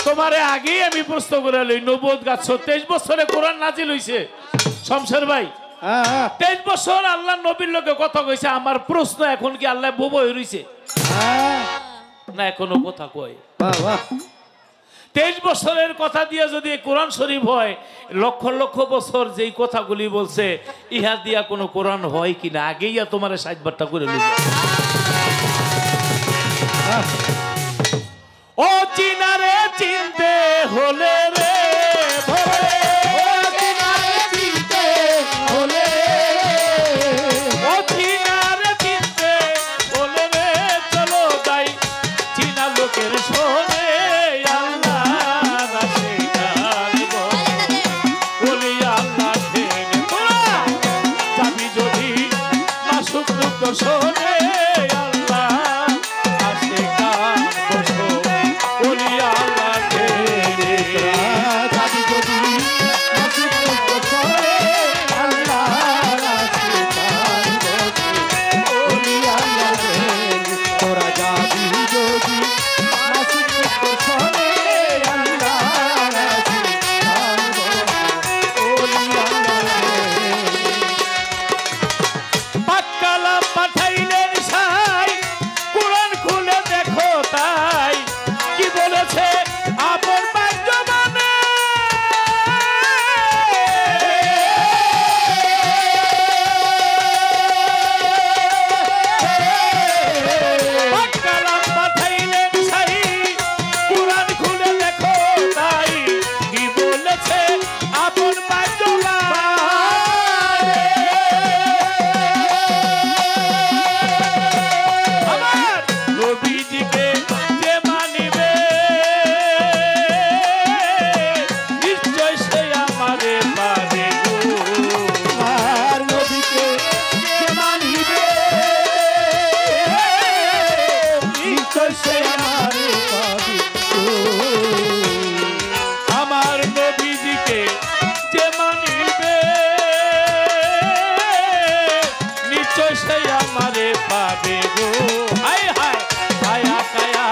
তোমারে আগেই আমি প্রশ্ন করে লই নবুয়ত গাছ 23 বছরে কোরআন নাজিল হইছে শমশের ভাই 23 বছর আল্লাহ নবীর লোকে কথা কইছে আমার প্রশ্ন এখন কি আল্লাহ বোবা হই রইছে না এখনো কথা কয় বাহ বাহ 23 বছরের কথা দিয়ে যদি কোরআন শরীফ হয় লক্ষ লক্ষ বছর যেই কথাগুলি বলছে ইহা দিয়া কোনো কোরআন হয় কিনা আগেই তোমার 60 বারটা করে লইবে ও চিনারে চিনতে হলে রে ও চিনারে চিনতে হলে ও চিনারে চিনতে হলে রে চলো যাই চিনা লোকের শোনে শোনে আল্লাহ আসে কান বসো বলি আল্লাহ দাবি যদি আল্লাহ আসে কান বসো বলি আল্লাহ তোরা যাবি যদি শোনে আল্লাহ আসে কান বসো বলি আল্লাহ পাক্কালা পাঠাইলেন সাই কোরআন খুলে দেখো তাই কি বলেছে আপন বাক্য মানে পাক্কালা পাঠাইলেন সাই কোরআন খুলে দেখো তাই কি বলেছে আপন বাক্য আমার নবীজিকে যে মানিবে নিশ্চয় সে আমারে পাবে গো হায় হায় কায়া কায়া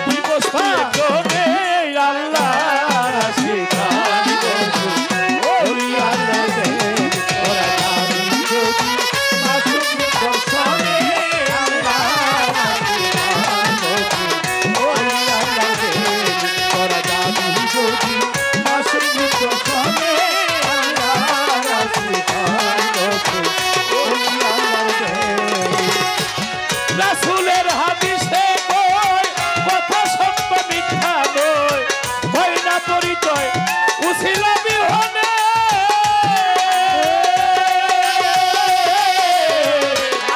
বিবস্ত জনে আল্লাহ শিখান বসু ওই আল্লাহ দে ওরা আমি যদি মাসুক দর্শনে আল্লাহ শিখান বসু ওই আল্লাহ দে ওরা আমি যদি মাসুক দর্শনে আল্লাহ শিখান বসু ওই আল্লাহ দে রাসূলের হাদিসে কয় কথা সত্য মিথ্যা নয় হয় না পরিচয় উছিলা বিহনে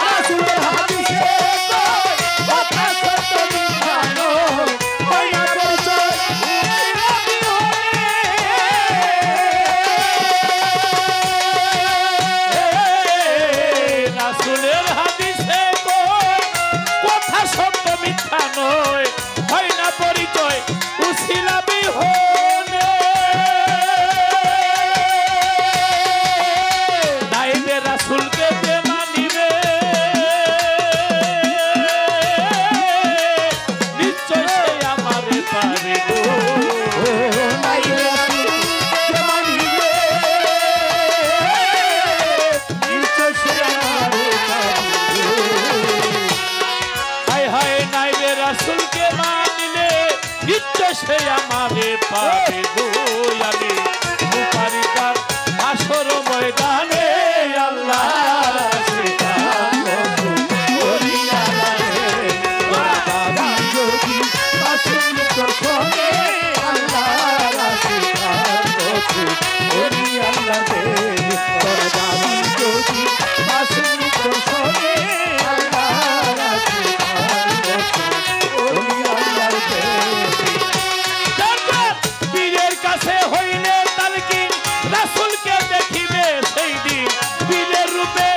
রাসূলের হাদিসে কয় কথা সত্য মিথ্যা নয় হয় না পরিচয় উছিলা বিহনে রাসূলের হাদিসে কথা সত্য মিথ্যা নয় হয় না পরিচয় উছিলা বিহনে নাইবে রাসূলকে যে মানিবে নিশ্চয় সে আমারে পারে গো নাইবে রাসূলকে মানিবে নিশ্চয় সে আমারে পারে হায় হায় নাইবে রাসূলকে মানিলে নিশ্চয় সে আমারে পাবে গো আমি মুপারিকার আসর ময়দানে আল্লাহ শিখান বসু ওই আল্লাহ রে ওরা দাবি যদি মাসুক দর্শনে আল্লাহ শিখান বসু ওই আল্লাহ রে ওরা দাবি যদি মাসুক দর্শনে আল্লাহ শিখান বসু ওই আল্লাহ রে পীরের কাছে হইলে তালকিন রাসূলকে দেখিবে সেই দিন পীরের রূপে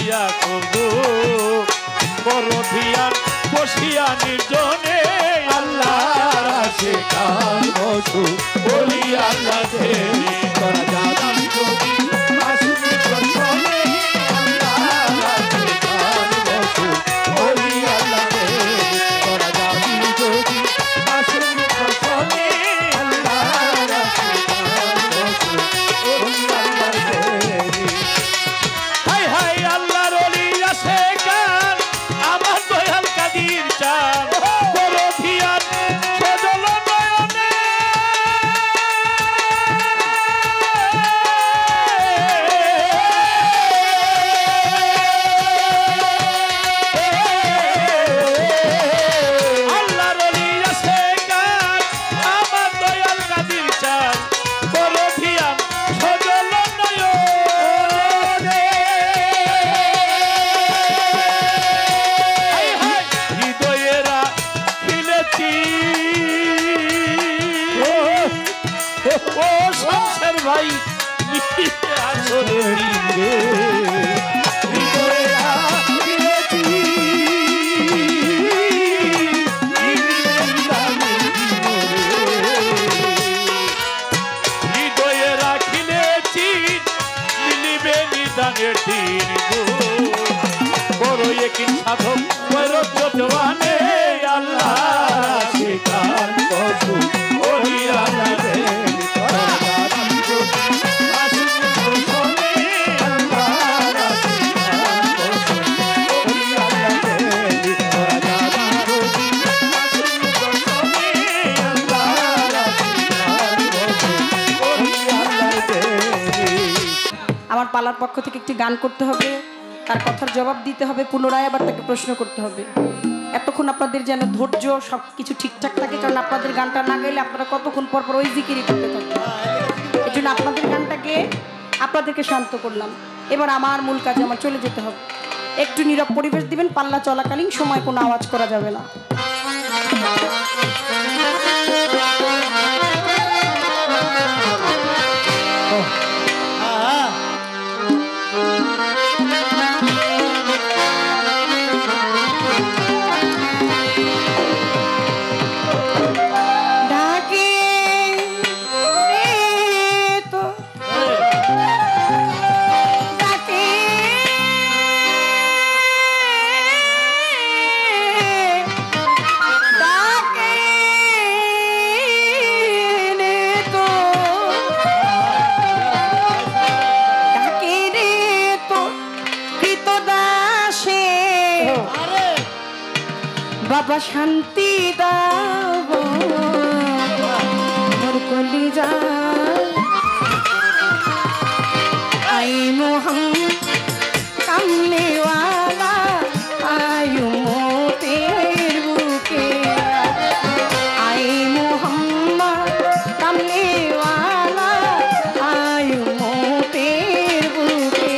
লইয়া কবু করো ধিয়ান বসিয়া নির্জনে আল্লাহর আশিকান বসু বলি আল্লাহ দেরি করা যাবে যদি আসুনি দর্শনে আল্লাহর আশিকান বসু বলি আল্লাহ দেরি করা যাবে যদি আসুনি দর্শনে আল্লাহর আশিকান বসু বলি আল্লাহ দেরি হাই হাই আল্লাহর ওলি আছে গান আমার দয়াল কাদির চান বড় ধিয়ান সজল নয়নে আল্লাহর ওলি আছে গান আমার দয়াল কাদির চান বড় ধিয়ান সজল নয়নে হৃদয়েরা ফিলেছি ও শমশের ভাই নিতে আসরে রে হৃদয়েরা ফিলেছি হৃদয়ে রাখিলেছি মিলিবে নিদানের দিন গো বড় একিন সাধক বৈরজ্য দেওয়ানে আল্লাহ শিকার বসু ওই আল্লাহ দেরি করা যাবে যদি আসুনি দর্শনে আল্লাহর শিকার বসু ওই আল্লাহ দেরি করা যাবে যদি আসুনি দর্শনে আল্লাহর শিকার বসু ওই আল্লাহ দেরি। আমার পালার পক্ষ থেকে একটি গান করতে হবে, তার কথার জবাব দিতে হবে, পুনরায় আবার তাকে প্রশ্ন করতে হবে। এতক্ষণ আপনাদের যেন ধৈর্য সব কিছু ঠিকঠাক থাকে, কারণ আপনাদের গানটা না গেলে আপনারা কতক্ষণ পর পর ওই জিকিরি করতে থাকবেন। এই জন্য আপনাদের গানটাকে আপনাদেরকে শান্ত করলাম। এবার আমার মূল কাজে আমার চলে যেতে হবে। একটু নীরব পরিবেশ দিবেন, পাল্লা চলাকালীন সময় কোনো আওয়াজ করা যাবে না। বাবা শান্তি দাও মোর কলিজা আই মোহাম্মদ কামলিওয়ালা আয়ু মোতের বুকে আই মোহাম্মদ কামলিওয়ালা আয়ু মোতের বুকে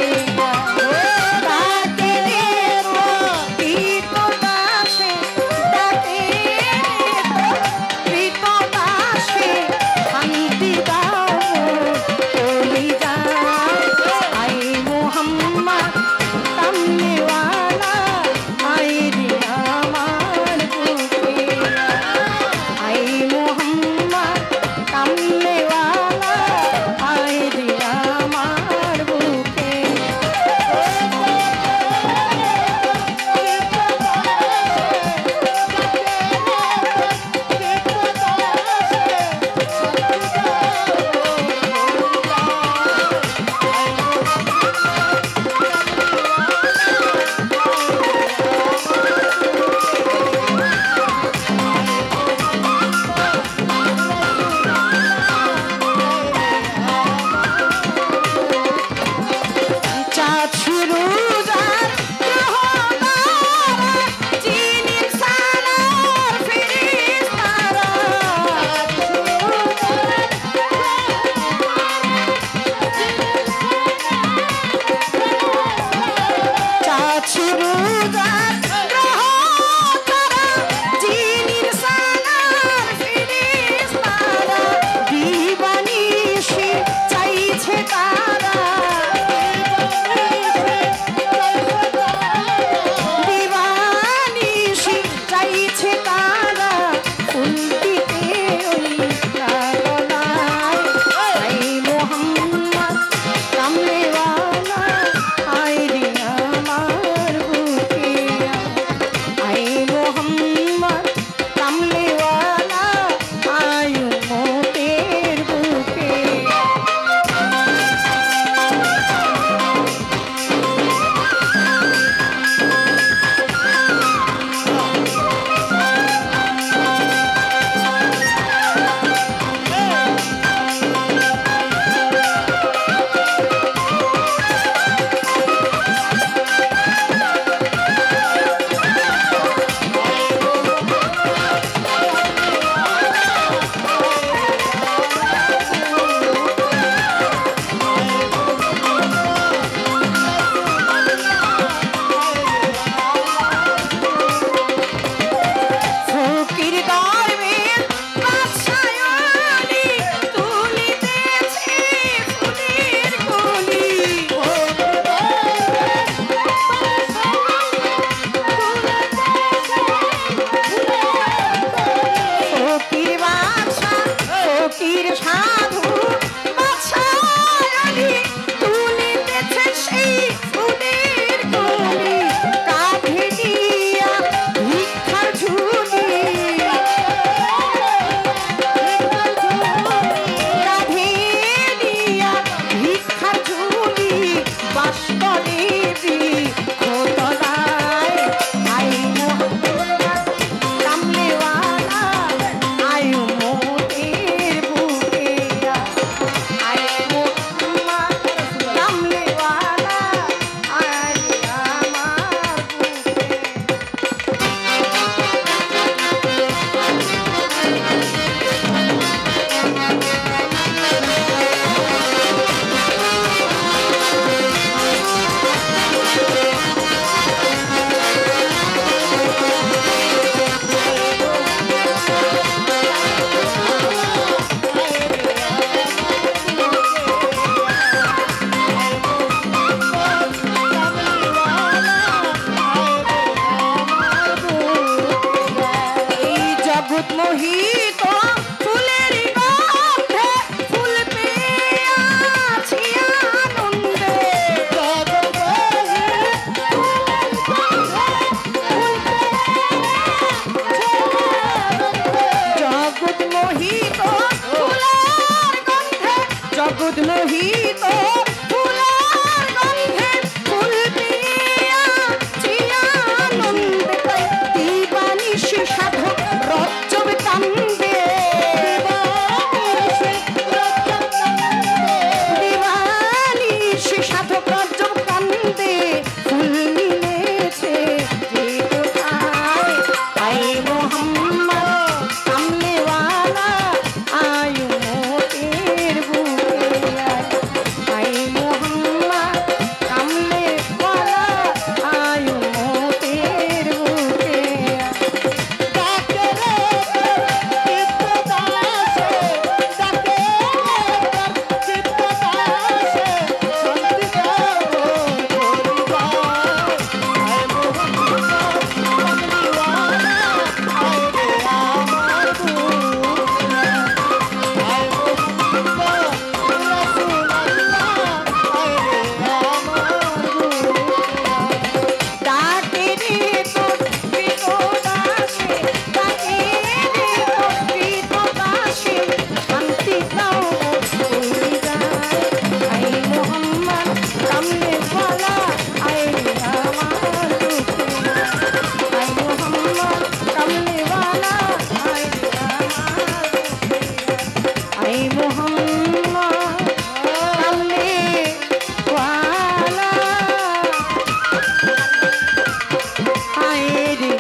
রে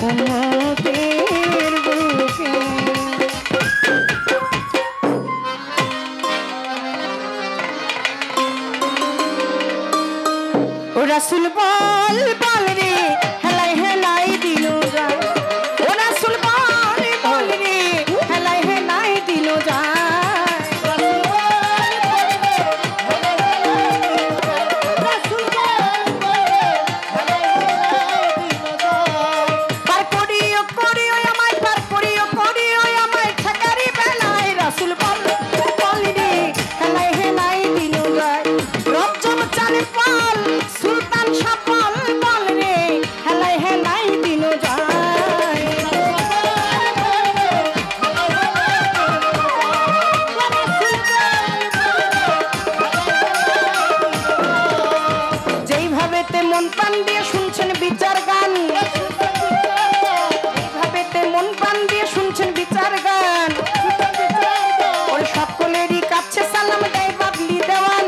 উম্মতের বুকে। ও রাসূল বল বল রে হেলাই হেলাই দিল যায়, ও রাসূল বল বল রে হেলাই হেলাই দিল যায়। মন প্রাণ দিয়ে শুনছেন বিচার গান, এইভাবে মন প্রাণ দিয়ে শুনছেন বিচার গান। ওই সকলেরই কাছে সালাম দেয় বাবলি দেওয়ান।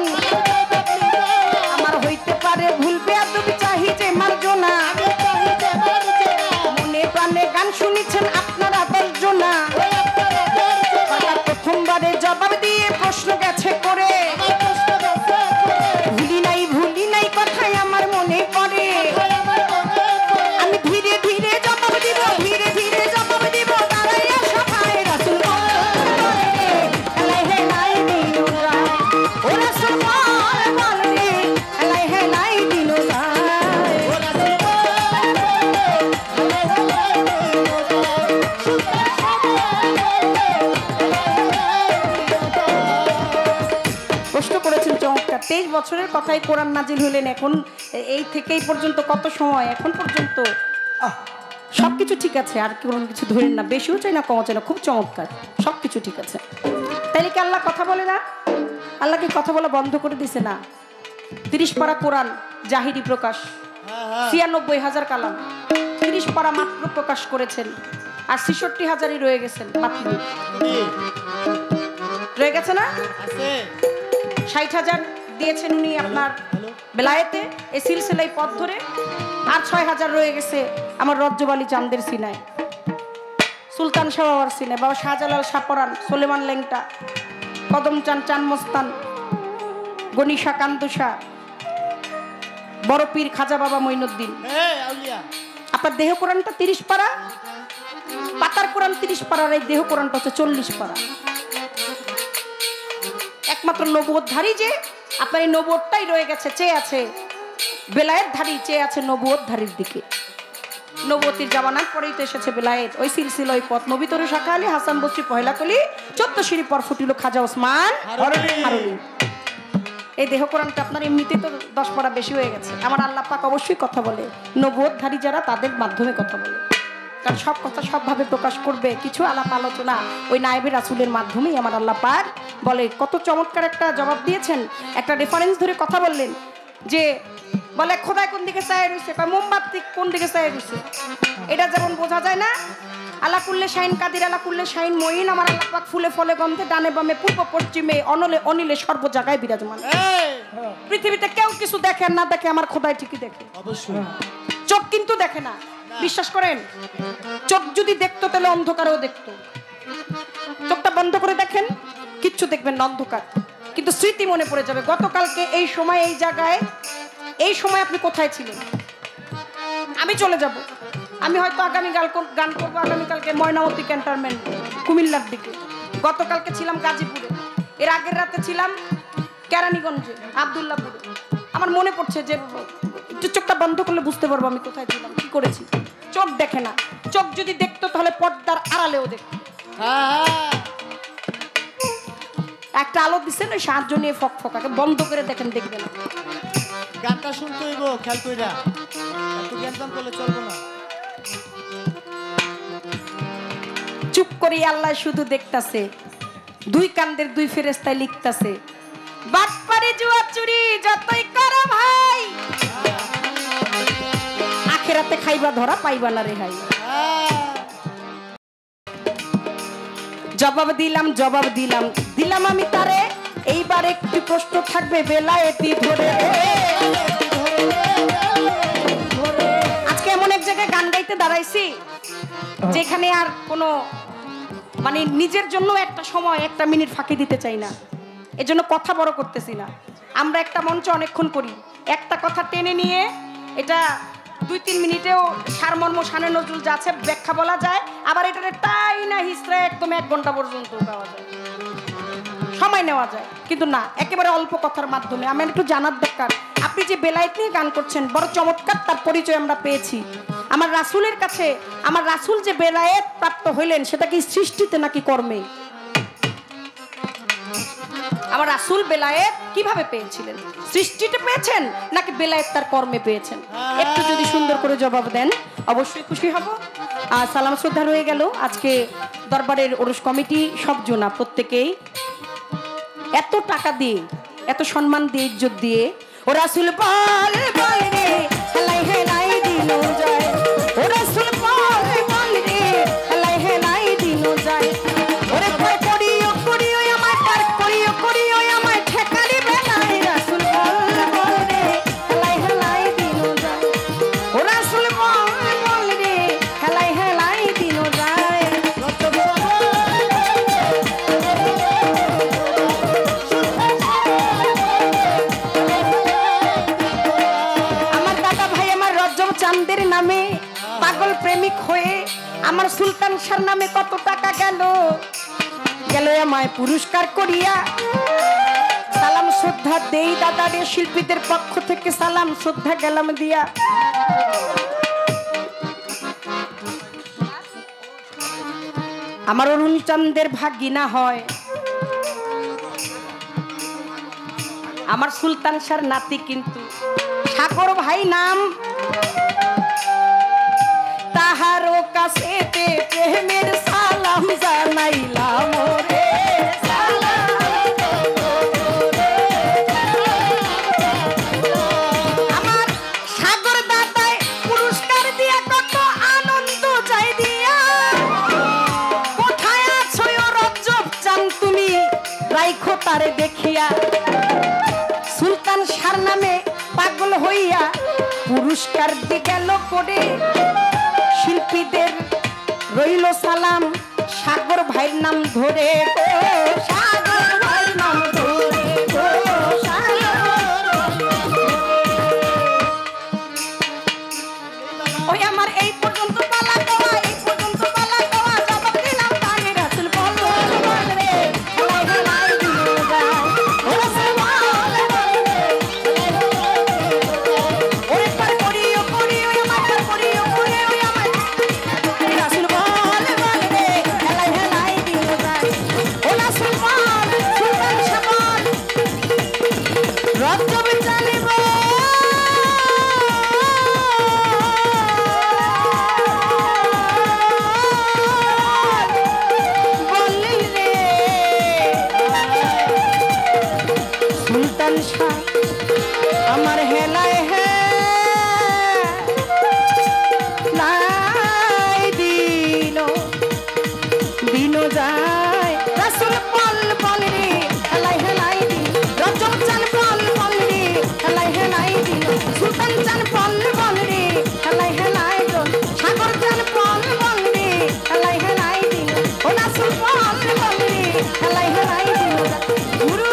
আমার হইতে পারে ভুল বেয়াদবি চাহি যে মার্জনা, মনে প্রাণে গান শুনেছেন আপনারা 10 জনা। প্রথমবারে জবাব দিয়ে প্রশ্ন গেছে করে, ভুলি নাই কথাই আমার মনে পড়ে। আমি ধীরে ধীরে জবাব দিব, ধীরে ধীরে জবাব দিব, দাঁড়াইয়া সভায় রাসূল হেলাই হেলাই দিল যায়, ও রাসূল বল রে হেলাই হেলাই দিল যায়। প্রশ্ন করেছেন চমৎকার। 23 বছরের কথাই কোরআন নাজিল হলেন, এখন এই থেকেই পর্যন্ত কত সময়, এখন পর্যন্ত সবকিছু ঠিক আছে, আর কোনো কিছু ধরেন না, বেশিও চাই না কমও চাই না, খুব চমৎকার, সবকিছু ঠিক আছে। তাইলে কি আল্লাহ কথা বলে না? আল্লাহ কি কথা বলা বন্ধ করে দিছে না? 30 পারা কোরআন জাহিরি প্রকাশ, 96,000 কালাম, 30 পারা মাত্র প্রকাশ করেছেন, আর 66,000ই রয়ে গেছেন বাকি, রয়ে গেছে না? 60,000 দিয়েছেন উনি আপনার বেলায়েতে এই সিলসিলাই পথ ধরে, আর 6,000 রয়ে গেছে আমার রজ্জবালি চাঁদের সিনায়, সুলতান শাহর সিনায়, বাবা শাহজালাল সাপরান, সুলেমান লেংটা, কদম চান চান মস্তান, গনিশা কান্দুষা, বড় পীর খাজা বাবা মঈনুদ্দিন। আপনার দেহ কোরআনটা 30 পারা, পাতার কোরআন 30 পারার, এই দেহ কোরআনটা হচ্ছে 40 পারা। একমাত্র নবুয়তধারী যে আপনার এই নবুয়তটাই রয়ে গেছে, চেয়ে আছে বেলায়েতধারী, চেয়ে আছে নবুয়তধারীর দিকে। নবুয়তির জামানার পরেই তো এসেছে বেলায়েত, ওই সিলসিলা ওই পথ। নবী তরু শাখা আলী, হাসান বসরি পহেলা কলি, 14 সিঁড়ি পর ফুটিল খাজা ওসমান হারুনি। এই দেহ কোরআনটা আপনার এমনিতেই তো 10 পারা বেশি হয়ে গেছে। আমার আল্লাহ পাক অবশ্যই কথা বলে, নবুয়তধারী যারা তাদের মাধ্যমে কথা বলে, কারণ সব কথা সবভাবে প্রকাশ করবে, কিছু আলাপ আলোচনা ওই নায়েবে রাসূলের মাধ্যমেই আমার আল্লাহ পাক বলে। কত চমৎকার একটা জবাব দিয়েছেন, একটা রেফারেন্স ধরে কথা বললেন যে বলে খোদাই কোন দিকে চায় রয়েছে, মোমবাতি কোন দিকে চায় রয়েছে, এটা যেমন বোঝা যায় না। আল্লাহ কুল্লে শাইন কাদির, আল্লাহ কুল্লে শাইন মঈন, আমার আল্লাহ পাক ফুলে ফলে গন্ধে ডানে বামে পূর্ব পশ্চিমে অনলে অনিলে সর্ব জায়গায় বিরাজমান। পৃথিবীতে কেউ কিছু দেখে না দেখে, আমার খোদাই ঠিকই দেখে। অবশ্যই চোখ কিন্তু দেখে না, বিশ্বাস করেন। চোখ যদি দেখতো তাহলে অন্ধকারেও দেখতো। চোখটা বন্ধ করে দেখেন, কিচ্ছু দেখবেন না, অন্ধকার, কিন্তু স্মৃতি মনে পড়ে যাবে। গতকালকে এই সময় এই জায়গায়, এই সময় আপনি কোথায় ছিলেন? আমি চলে যাব, আমি হয়তো আগামীকাল গান করবো, আগামীকালকে ময়নামতি ক্যান্টনমেন্ট কুমিল্লার দিকে, গতকালকে ছিলাম গাজীপুরে, এর আগের রাতে ছিলাম কেরানীগঞ্জে আব্দুল্লাহপুরে। আমার মনে পড়ছে যে চোখটা বন্ধ করলে বুঝতে পারবো আমি কোথায় ছিলাম, কি করেছি। চোখ দেখে না, চোখ যদি দেখতো তাহলে পর্দার আড়ালেও দেখতো। একটা আলো দিচ্ছেন ওই সাহায্য নিয়ে ফক ফকাকে বন্ধ করে দেখেন, দেখবে না। গানটা শুনতে হইব খেয়াল কইরা, এত জ্ঞান করলে চলবে না। চুপ করে আল্লাহ শুধু দেখতাছে, দুই কান্দের দুই ফেরেশতায় লিখতাছে, বাটপারে জুয়া চুরি যতই করো ভাই, আখেরাতে খাইবা ধরা পাইবা না রেহাই। জবাব দিলাম জবাব দিলাম দিলাম আমি তারে, এইবার একটি প্রশ্ন থাকবে বেলায়েতি ধরে। আজকে এমন বেলাইতে দাঁড়াইছি যেখানে আর কোনো মানে নিজের জন্য একটা সময় একটা মিনিট ফাঁকি দিতে চাই না, এজন্য কথা বড় করতেছি না। আমরা একটা মঞ্চ অনেকক্ষণ করি, একটা কথা টেনে নিয়ে এটা 2-3 মিনিটেও সারমর্ম শানে নজরুল যা আছে ব্যাখ্যা বলা যায়, আবার এটার টাই না হিস্ট্রে একদম 1 ঘন্টা পর্যন্ত গাওয়া যায়, সময় নেওয়া যায়। কিন্তু না, একেবারে অল্প কথার মাধ্যমে আমার একটু জানার দরকার আপনি যে বেলায়েত নিয়ে গান করছেন, বড় চমৎকার তার পরিচয় আমরা পেয়েছি। আমার রাসূলের কাছে, আমার রাসূল যে বেলায়েত প্রাপ্ত হইলেন সেটা কি সৃষ্টিতে নাকি কর্মে? আমার রাসূল বেলায়েত কিভাবে পেয়েছিলেন? সৃষ্টিতে পেয়েছেন নাকি বেলায়েত তার কর্মে পেয়েছেন? একটু যদি সুন্দর করে জবাব দেন অবশ্যই খুশি হব। আর সালাম শ্রদ্ধা রয়ে গেল। আজকে দরবারের ওরস কমিটি সব জনা প্রত্যেকেই এত টাকা দিয়ে, এত সম্মান দিয়ে, ইজ্জত দিয়ে ও রাসূল বল বল রে হেলাই হেলাই দিনো যায়, ও রাসূল বল বল রে হেলাই হেলাই দিনো যায়, ওরে ভয় করিও করিও আমায় পার করিও করিও আমায় ঠেকালি বেলায়, রাসূল বল বল রে হেলাই হেলাই দিনো যায়, ও রাসূল বল বল রে হেলাই হেলাই দিনো যায়। চাঁদের নামে পাগল প্রেমিক হয়ে আমার সুলতান শাহর নামে কত টাকা গেল, গেল আমায় পুরস্কার করিয়া। সালাম শ্রদ্ধা দেই দাদারে, শিল্পীদের পক্ষ থেকে সালাম শ্রদ্ধা গেলাম দিয়া। আমার অরুণ চাঁদের ভাগিনা হয়, আমার সুলতান শাহর নাতি কিন্তু সাগর ভাই নাম, তাহারও কাছেতে প্রেমের সালাম জানাইলাম রে আমার সাগর দাদায় পুরস্কার দিয়া কত আনন্দ চাই দিয়া। কোথায় আছো ও রজব চান তুমি রাইখো তারে দেখিয়া, সুলতান শাহর নামে পাগল হইয়া পুরস্কার দি গেল করে। শিল্পীদের রইল সালাম সাগর ভাইয়ের নাম ধরে, সাগর ভাইয়ের নাম ধরে ওই আমার এই পর্যন্ত পালা দেওয়া, এই পর্যন্ত পালা দেওয়া জবাব দিলাম তাই রাসূল বল বল রে হেলাই হেলাই দিনো যায়, ও রাসূল বল বল রে ওরে পার করিও করিও আমার পার করিও করিও আমার, রাসূল বল বল রে হেলাই হেলাই দিনো যায়, ও রাসূল বল সুলতান শাহ বল রজব চালিব বললি রে সুলতান শাহ আমার হেলায় হে লাই দিনো দিনো যায়, রাসূল বল বল রে হেলাই হেলাই দিন, রজব চান বল বল রে হেলাই হেলাই দিন, সুলতান চান বল বল রে হেলাই হেলাই দিন, সাগর চান বল বল রে হেলাই হেলাই দিন, ও রাসূল বল বল রে হেলাই হেলাই দিন, গুরু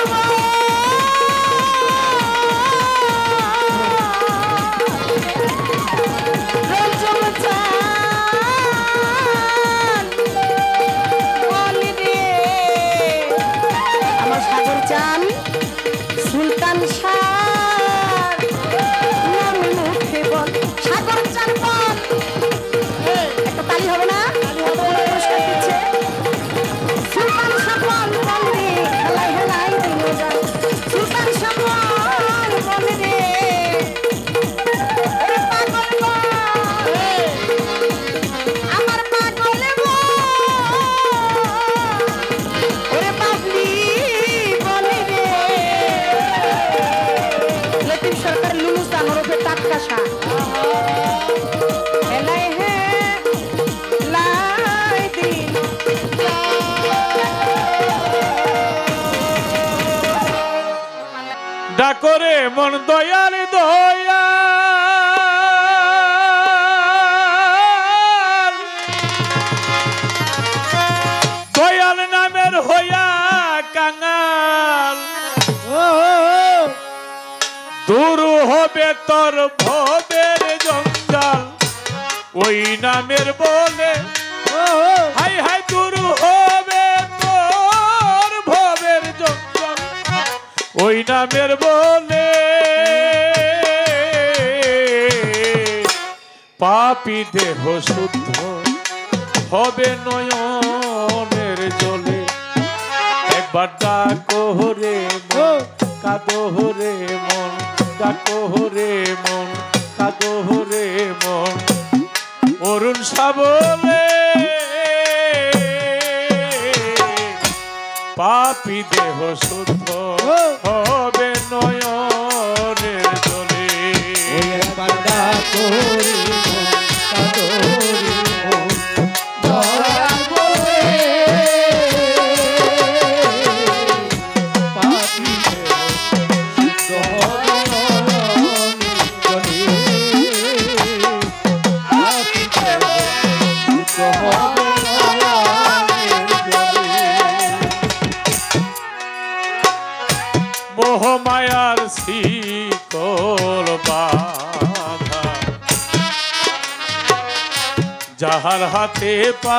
রজব চান বল রে আমার সাগর চান সুলতান শাহ নাম মুখে বল, সাগর চান বল। একটা তালি হবে না? পুরস্কার দিচ্ছে সুলতান শাহ বল বল রে হেলাই হেলাই দিনো যায়, সুলতান শাহ বল বল রে ওরে পাগল বল আমার পাগল বল ওরে বাবলি বল রে লতিফ সরকার লুলু চান ওরফে টাটকা শাহ হেলাই হে লাই দিন ডাকরে মন দয়ার দয়া হবে তোর ভবের জঞ্জাল ওই নামের বলে হাই হাই দূর হবে তোর ভবের জঞ্জাল ওই নামের বলে পাপী দেহ শুদ্ধ হবে নয়নের জলে একবার ডাকো রে মন কাঁদো রে মন ডাকো রে মন কাঁদো রে মন অরুণ সাবলে পাপী দেহ শুদ্ধ হবে নয়নের জলে একবার ডাকো রে মন কাঁদো রে মন দয়াল বলে পাপী দেহ শুদ্ধ হবে নয়নের জলে পাপী দেহ শুদ্ধ হবে নয়নের জলে মোহমায়ার শীতল বাধা যাহার হাতে পায়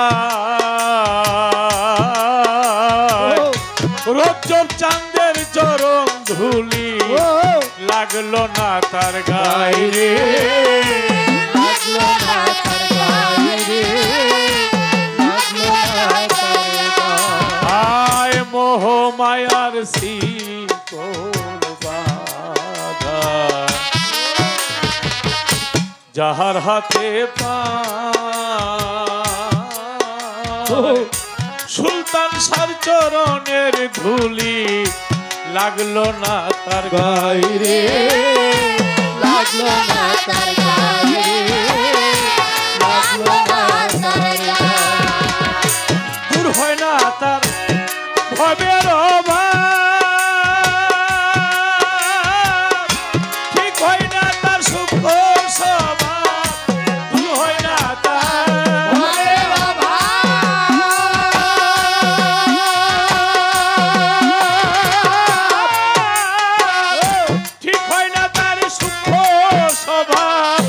রজব চাঁদের চরণ ধুলি লাগলো না তার গায়ে রে লাগলো না তার গায়ে রে লাগলো না তার গায়ে আয় মোহমায়ার শীতল বাধা যাহার হাতে পায় সুলতান সার চরণের ধুলি লাগলো না তার গায়ে রে লাগলো না তার গায়ে রে লাগলো না তার গায়ে দূর হয় না তার ভবের অভাব ঠিক হয় না তার সুখ স্বভাব দূর হয় না তার ভবের ঠিক হয় না তার সুখ স্বভাব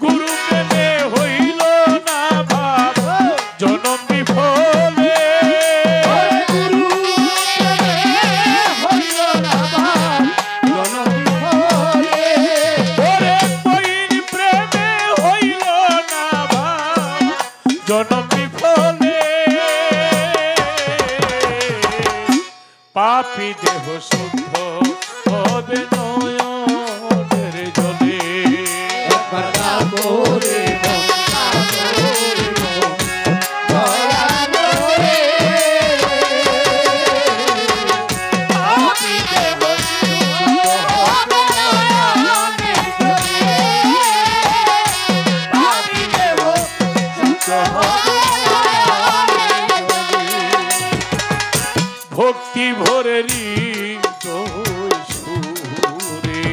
গুরু প্রেমে হইল না ভাব জনম বিফলে গুরু হইল না ভাব জনম বিফলে ওরে বইন প্রেমে হইল না ভাব জনম বিফলে পাপী দেহ শুদ্ধ হবে নয়নের জলে একবার ডাকো রে মন কাঁদো রে মন দয়াল বলে পাপী দেহ শুদ্ধ হবে নয়নের জলে পাপী দেহ শুদ্ধ হবে নয়নের জলে ভক্তি ভরে হৃদয় সুরে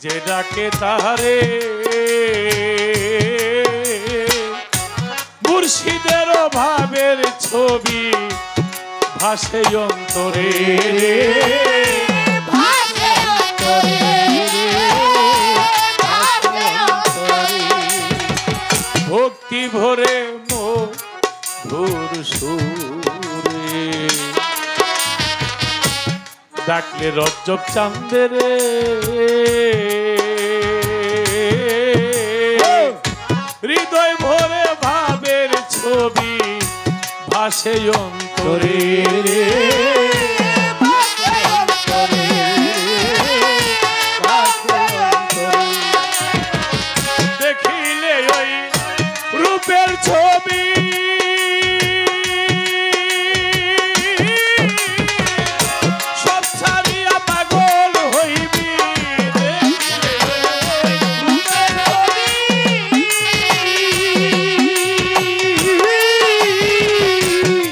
যে ডাকে তাহারে মুর্শিদের ভাবের ছবি ভাসে অন্তরে ভাসে অন্তরে ভাসে অন্তরে ভক্তি ভরে মধুর সুরে ডাকলে রজব চাঁদের হৃদয় ভরে ভাবের ছবি ভাসে অন্তরে ভাসে অন্তরে ভাসে অন্তরে দেখিলে ওই রূপের ছবি সব ছাড়িয়া পাগল হইবি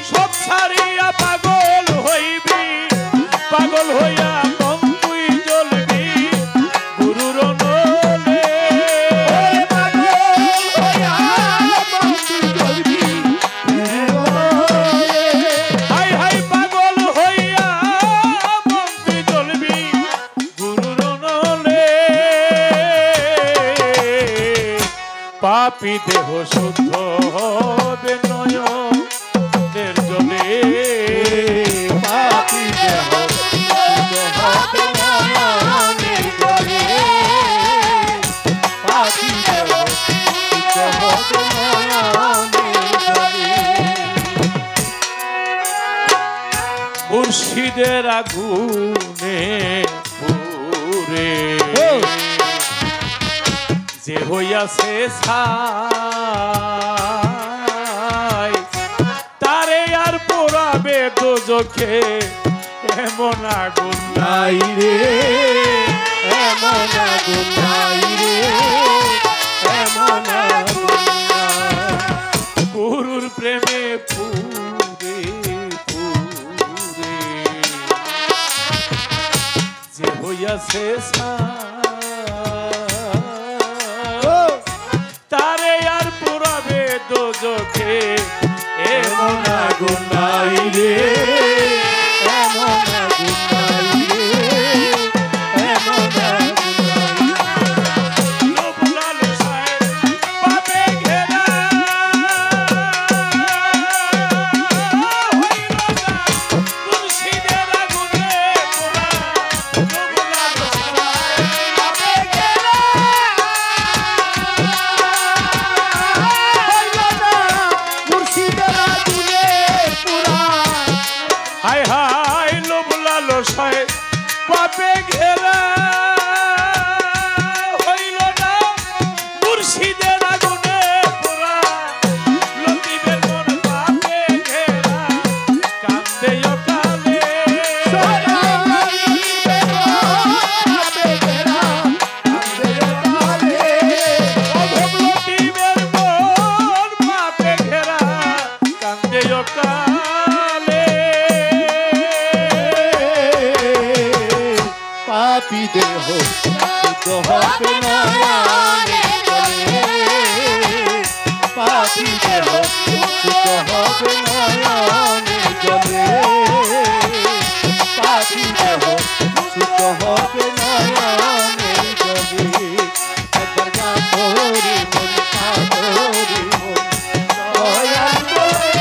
সব ছাড়িয়া পাগল হই পাপী দেহ শুদ্ধ হবে নয়নের জলে পাপী দেহ শুদ্ধ হবে নয়নের জলে পাপী দেহ শুদ্ধ হবে নয়নের জলে মুর্শিদের আগুনে পুরে যে হইয়াছে ছাই তারে আর পোড়াবে দোজখে এমন আগুন নাই রে এমন আগুন নাই রে এমন আগুন নাই। গুরুর প্রেমে পুরে পুরে যে হইয়াছে তারে আর পুরাবে দোজখে এমন আগুন নাই রে এমন আগুন নাই রে এমন আগুন নাই। লোভ লালসায় পাপে ঘেরা মুর্শিদের আগুনে পোড়া। লোভ লালসায় পাপে ঘেরা মুর্শিদের আগুনে পুরা হায় হায় লোভ লালসায় পাপে ঘেরা হইল না মুর্শিদের আগুনে পোড়া। লতিফের মন পাপে ঘেরা কান্দে অকালে অধম লতিফের মন পাপে ঘেরা কান্দে অকালে পাপী দেহ শুদ্ধ হবে নয়নের জলে পাপী দেহ শুদ্ধ হবে নয়নের জলে পাপী দেহ শুদ্ধ হবে নয়নের জলে একবার গান তোরে মন তোরে মন দয়াল বলে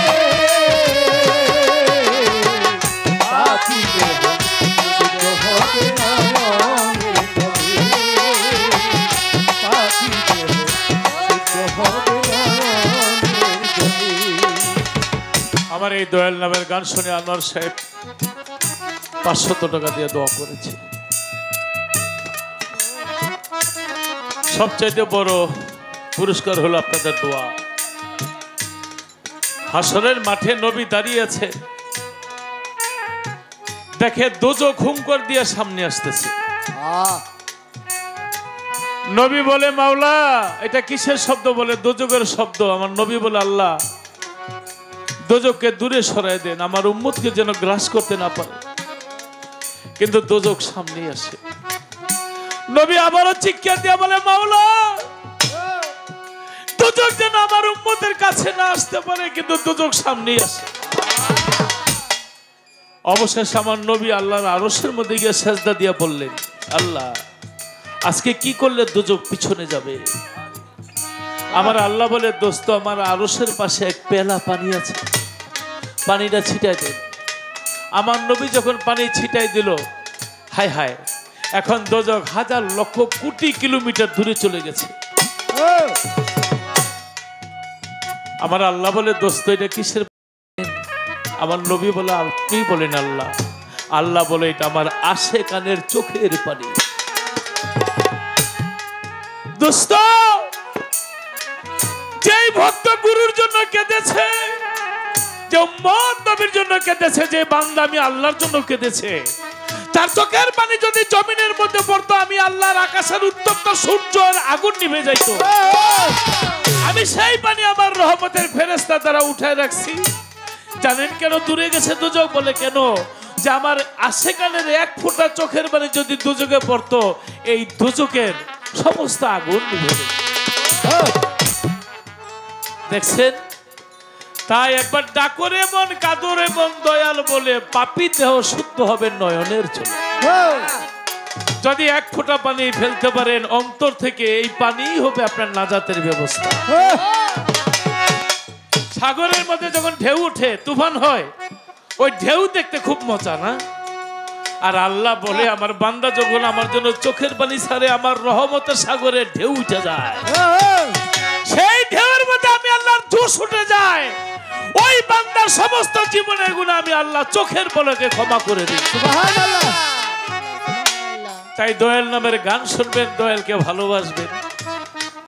পাপী দেহ শুদ্ধ হবে নয়নের জলে পাপী দেহ শুদ্ধ হবে নয়নের জলে। আমার এই দয়াল নামের গান শুনে আনোয়ার সাহেব 500 টাকা দিয়ে দোয়া করেছে। সবচাইতে বড় পুরস্কার হলো আপনাদের দোয়া। হাসরের মাঠে নবী দাঁড়িয়ে আছে, দেখে দোজখ হুঙ্কার দিয়ে সামনে আসতেছে। নবী বলে মাওলা এটা কিসের শব্দ? বলে দোজখের শব্দ। আমার নবী বলে আল্লাহ দোজখকে দূরে সরাই দেন, আমার উম্মতকে যেন গ্রাস করতে না পারে। কিন্তু দোজখ সামনে আসে। নবী আবারও চিৎকার দিয়ে বলে মাওলা দোজখ যেন আমার উম্মতের কাছে না আসতে পারে, কিন্তু দোজখ সামনেই আসে। অবশেষে আমার নবী আল্লাহর আরশের মধ্যে গিয়ে সেজদা দিয়ে বললেন, আল্লাহ আজকে কি করলে দোজখ পিছনে যাবে? আমার আল্লাহ বলে, দোস্ত আমার আরশের পাশে এক পেলা পানি আছে, পানিটা ছিটাই দেন। আমার নবী যখন পানি ছিটাই দিল, হায় হায় এখন দোজখ হাজার লক্ষ কোটি কিলোমিটার দূরে চলে গেছে। আমার আল্লাহ বলে, দোস্ত এটা কিসের? আমার নবী বলে, আপনি বলেন আল্লাহ। আল্লাহ বলে, এটা আমার আশে কানের চোখের পানি। দোস্ত যেই ভক্ত গুরুর জন্য কেঁদেছে, যে উম্মত নবীর জন্য কেঁদেছে, যে বান্দা আমি আল্লাহর জন্য কেঁদেছে, তার চোখের পানি যদি জমিনের মধ্যে পড়তো, আমি আল্লাহর আকাশের উত্তপ্ত সূর্যের আগুন নিভে যাইতো। আমি সেই পানি আমার রহমতের ফেরেশতা দ্বারা উঠায় রাখছি। জানেন কেন দূরে গেছে দোজখ? বলে কেন? যে আমার আশেকানের এক ফোঁটা চোখের পানি যদি দোজখে পড়তো, এই দোজখের সমস্ত আগুন নিভে যেত। দেখছেন? তাই একবার ডাকরে মন কাদরে মন দয়াল বলে, পাপী দেহ শুদ্ধ হবে নয়নের জন্য। যদি এক ফোঁটা পানি ফেলতে পারেন অন্তর থেকে, এই পানিই হবে আপনার নাজাতের ব্যবস্থা। সাগরের মধ্যে যখন ঢেউ উঠে, তুফান হয়, ওই ঢেউ দেখতে খুব মজা না? আর আল্লাহ বলে আমার বান্দা যখন আমার জন্য চোখের পানি ছাড়ে, আমার রহমতের সাগরে ঢেউ উঠে যায়, সেই ঢেউয়ের মধ্যে আমি আল্লাহর জোশ উঠে যায়, ওই বান্দার সমস্ত জীবনের গুনাহ আমি আল্লাহ চোখের পলকে ক্ষমা করে দিই। সুবহানাল্লাহ। তাই দয়াল নামের গান শুনবেন, দয়ালকে ভালোবাসবেন।